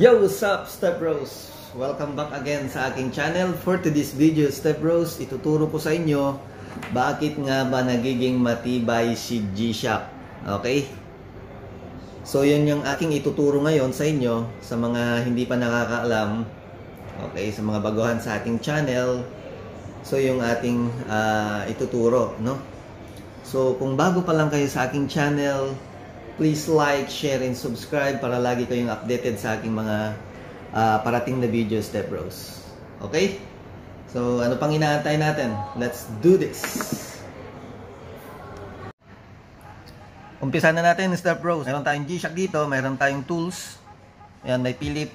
Yo, what's up, Step Bros? Welcome back again sa aking channel. For today's video, Step Bros, ituturo ko sa inyo bakit nga ba nagiging matibay si G-Shock. Okay? So, yun yung aking ituturo ngayon sa inyo sa mga hindi pa nakakaalam. Okay, sa mga baguhan sa aking channel. So, yung ating ituturo, no? So, kung bago pa lang kayo sa aking channel, please like, share, and subscribe para lagi kayong updated sa aking mga parating na video, Step Bros. Okay? So, ano pang inaantay natin? Let's do this! Umpisa na natin, Step Bros. Meron tayong G-Shock dito, meron tayong tools. Ayan, may Philip.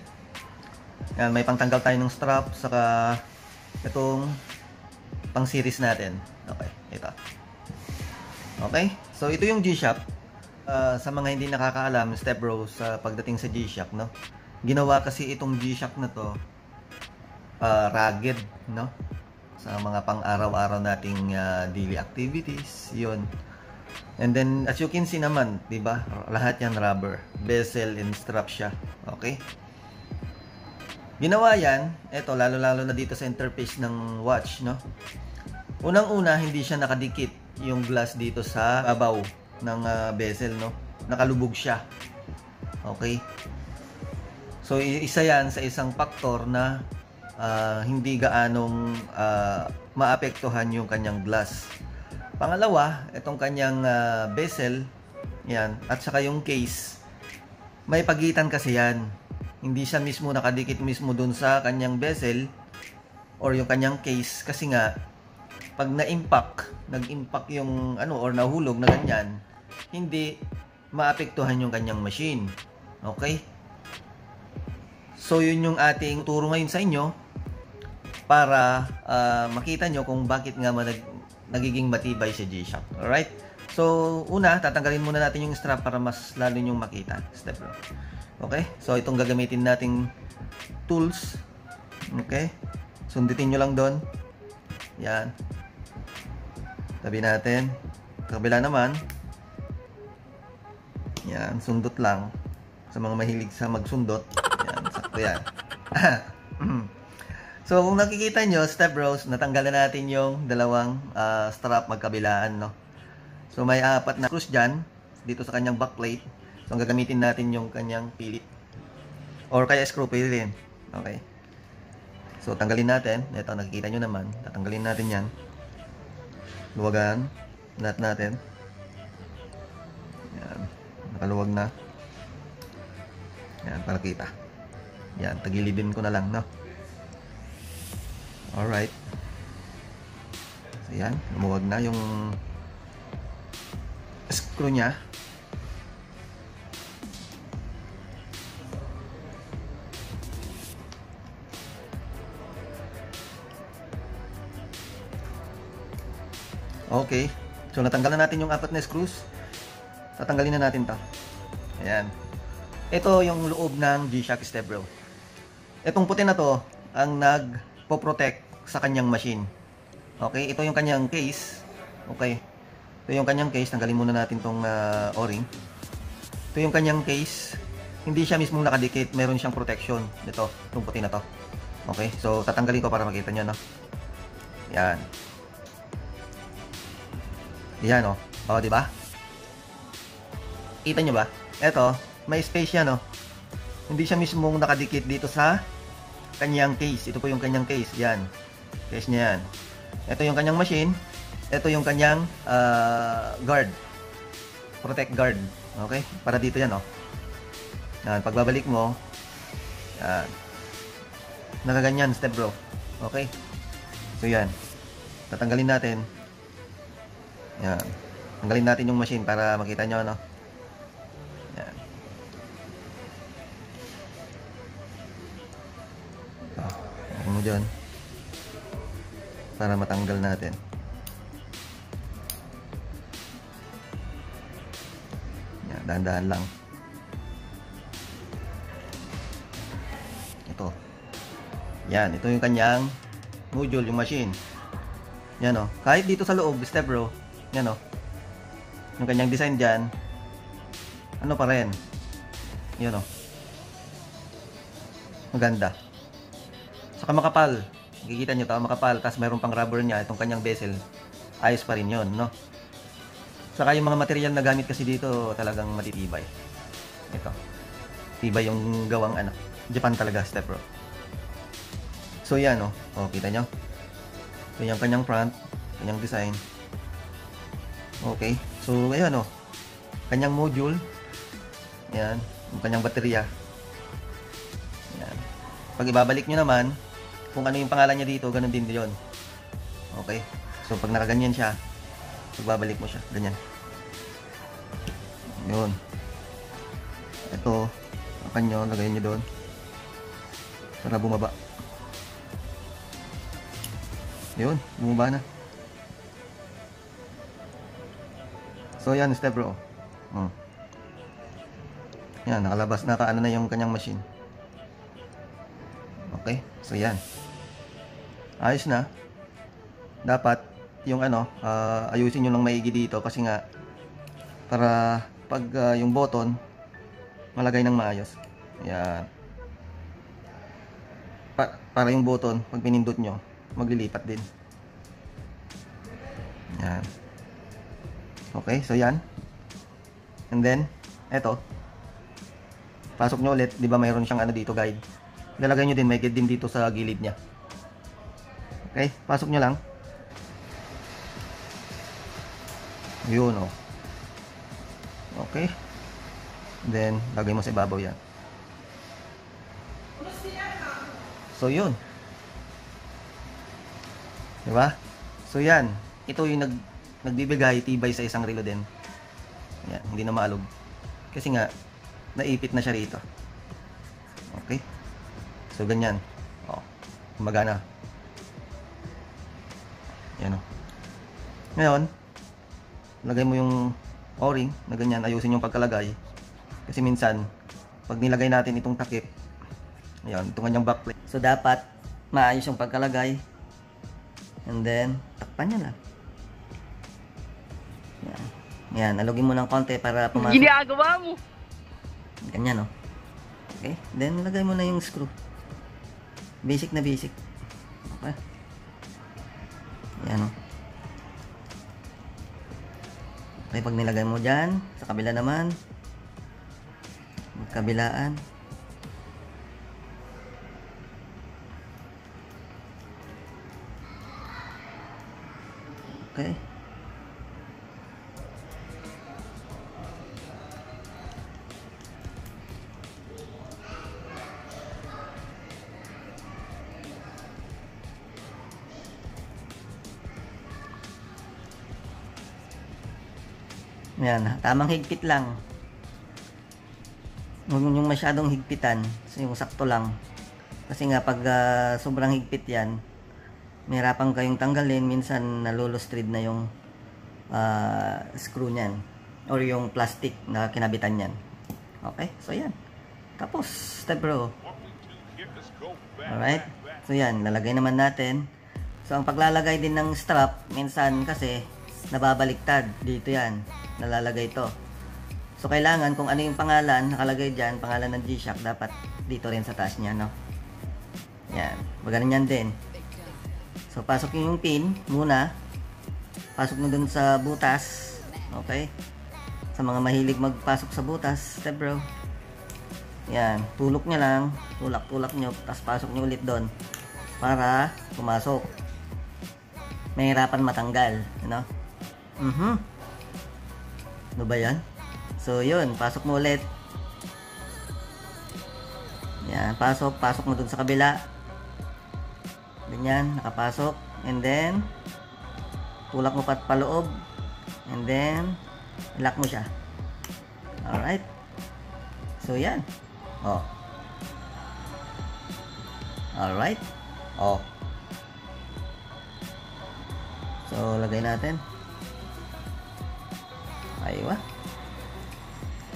Ayan, may pangtanggal tayo ng strap, saka itong pang series natin. Okay, ito. Okay? So, ito yung G-Shock. Sa mga hindi nakakaalam, Step Bros, pagdating sa G-Shock, no? Ginawa kasi itong G-Shock na to rugged, no? Sa mga pang-araw-araw nating daily activities, yun. And then, as you can see naman, di ba? Lahat yan rubber, bezel and strap siya. Okay? Ginawa yan, eto, lalo-lalo na dito sa interface ng watch, no? Unang-una, hindi siya nakadikit yung glass dito sa babaw ng bezel, no? Nakalubog siya. Okay? So, isa yan sa isang faktor na hindi gaanong maapektuhan yung kanyang glass. Pangalawa, itong kanyang bezel, yan, at saka yung case, may pagitan kasi yan. Hindi siya mismo nakadikit mismo dun sa kanyang bezel or yung kanyang case, kasi nga pag nag-impact yung ano, or nahulog na ganyan, hindi maapektuhan yung kanyang machine. Okay? So, yun yung ating turo ngayon sa inyo para makita nyo kung bakit nga nagiging matibay si G-Shock. Alright? So, una, tatanggalin muna natin yung strap para mas lalo nyong makita. Step bro. Okay? So, itong gagamitin nating tools. Okay? Sundutin nyo lang doon. Yan. Tabi natin. Kabila naman. Yan, sundot lang. Sa mga mahilig sa magsundot. Yan, sakto yan. So, kung nakikita nyo, Step Bros, natanggal na natin yung dalawang strap magkabilaan, no? So, may apat na screws dyan, dito sa kanyang backplate. So, ang gagamitin natin yung kanyang pilit. Or kaya screw pwede din. Okay. So, tanggalin natin. Ito, nakikita nyo naman. Tatanggalin natin yan. Luwagan. Nut natin. Yan. Nakaluwag na. Yan, para kita. Yan, tagilidin ko na lang, no? Alright. So, yan. Lumuwag na yung screw nya. Okay. So, natanggal na natin yung apat na screws. Tatanggalin na natin to. Ayan. Ito yung loob ng G-Shock, Step Bro. Itong puti na to ang nagpo-protect sa kanyang machine. Okay, ito yung kanyang case. Okay. Ito yung kanyang case. Tanggalin muna natin tong O-ring. Ito yung kanyang case. Hindi siya mismong nakadikit. Meron siyang protection. Ito, itong puti na to. Okay, so tatanggalin ko para makita nyo, no? Yan. Yan, oh. O, di ba? Kita nyo ba? Ito, may space yan, oh. Hindi siya mismong nakadikit dito sa kanyang case. Ito po yung kanyang case. Yan. Case niya yan. Ito yung kanyang machine. Ito yung kanyang guard. Protect guard. Okay? Para dito yan, oh. Yan. Pagbabalik mo, yan. Nakaganyan, Step Bro. Okay? So, yan. Tatanggalin natin. Yan. Tanggalin natin yung machine para makita nyo, ano? Yan. Ako mo dyan. Para matanggal natin. Yan. Dahan-dahan lang. Ito. Yan. Ito yung kanyang module, yung machine. Yan, o. Kahit dito sa loob, Step Bro. Yan, o. Yung kanyang design dyan, ano pa rin, yun, o. Maganda. Saka makapal. Makikita nyo ito, makapal. Tapos mayroon pang rubber niya. Itong kanyang bezel. Ayos pa rin yun, no? Saka yung mga material na gamit kasi dito talagang matitibay. Ito. Tibay yung gawang Japan talaga, step bro. So yan, oh. Oh, kita nyo? So yung kanyang front, kanyang design. Okay. So ayan, oh. Kanyang module. Yan. Yung kanyang baterya. Yan. Pag ibabalik nyo naman, kung ano yung pangalan niya dito, ganun din yun. Okay. So pag nakaganyan siya, pagbabalik mo siya, ganyan. Yun. Ito, akan nyo, lagayin nyo doon para bumaba. Yun, bumaba na. So yan, step bro. Yan, nakalabas, nakaano na yung kanyang machine. Okay, so yan. Ayos na. Dapat yung ayusin nyo ng maigi dito kasi nga para pag yung button malagay ng maayos. Yan. Para yung button pag pinindot nyo maglilipat din. Yan. Okay, so yan. And then eto, pasok nyo ulit, di ba mayroon siyang dito guide. Lalagay nyo din, may guide din dito sa gilid niya. Okay, pasok nyo lang. Yun, oh. Okay. Then, lagay mo sa ibabaw yan. So, yun. Diba? So, yan. Ito yung nagbibigay tibay sa isang relo din. Yan, hindi na maalog. Kasi nga, naipit na siya rito. Okay. So, ganyan. Oh, gumagana. Yan, oh. Ngayon, lagay mo yung o-ring na ganyan, ayusin yung pagkalagay kasi minsan pag nilagay natin itong takip, ayan, itong kanyang backplate, so dapat maayos yung pagkalagay and then takpan nyo lang. Yan, yan, alugin mo ng konti para pumasok. Ginagawa mo ganyan, oh. Okay, then lagay mo na yung screw, basic na basic. Okay, yan, oh. Okay, pag nilagay mo dyan, sa kabila naman, magkabilaan. Okay. Yan, tamang higpit lang. Huwag yung masyadong higpitan. So, yung sakto lang. Kasi nga, pag sobrang higpit yan, mahirapan kayong tanggalin. Minsan, nalulustrid na yung screw nyan. Or yung plastic na kinabitan nyan. Okay? So, yan. Tapos, step bro. Alright? So, yan. Lalagay naman natin. So, ang paglalagay din ng strap, minsan kasi, nababaliktad. Dito yan. Nalalagay ito. So, kailangan kung ano yung pangalan, nakalagay dyan, pangalan ng G-Shock, dapat dito rin sa taas niya, no? Yan. Maganon yan din. So, pasok yung pin muna. Pasok mo dun sa butas. Okay? Sa mga mahilig magpasok sa butas, step bro. Yan. Tulok nyo lang. Tulak-tulak nyo. Tapos pasok nyo ulit dun. Para pumasok. Mahirapan matanggal. You know? Ano ba yan? So, yun. Pasok mo ulit. Yan. Pasok. Pasok mo dun sa kabila. Ganyan. Nakapasok. And then, tulak mo pat paloob. And then, lock mo siya. Alright. So, yan. Oh. Alright. Oh. So, lagay natin. Aywa.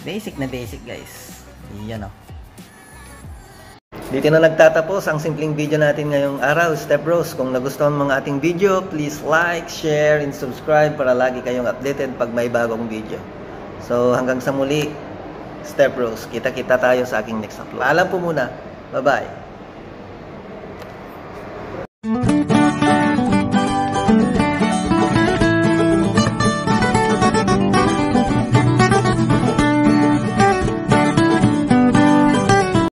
Basic na basic, guys. Yan, oh. Dito na nagtatapos ang simpleng video natin ngayong araw, Step Bros. Kung nagustuhan mo ang ating video, please like, share, and subscribe para lagi kayong updated pag may bagong video. So, hanggang sa muli, Step Bros. Kita-kita tayo sa aking next upload. Paalam po muna. Bye-bye.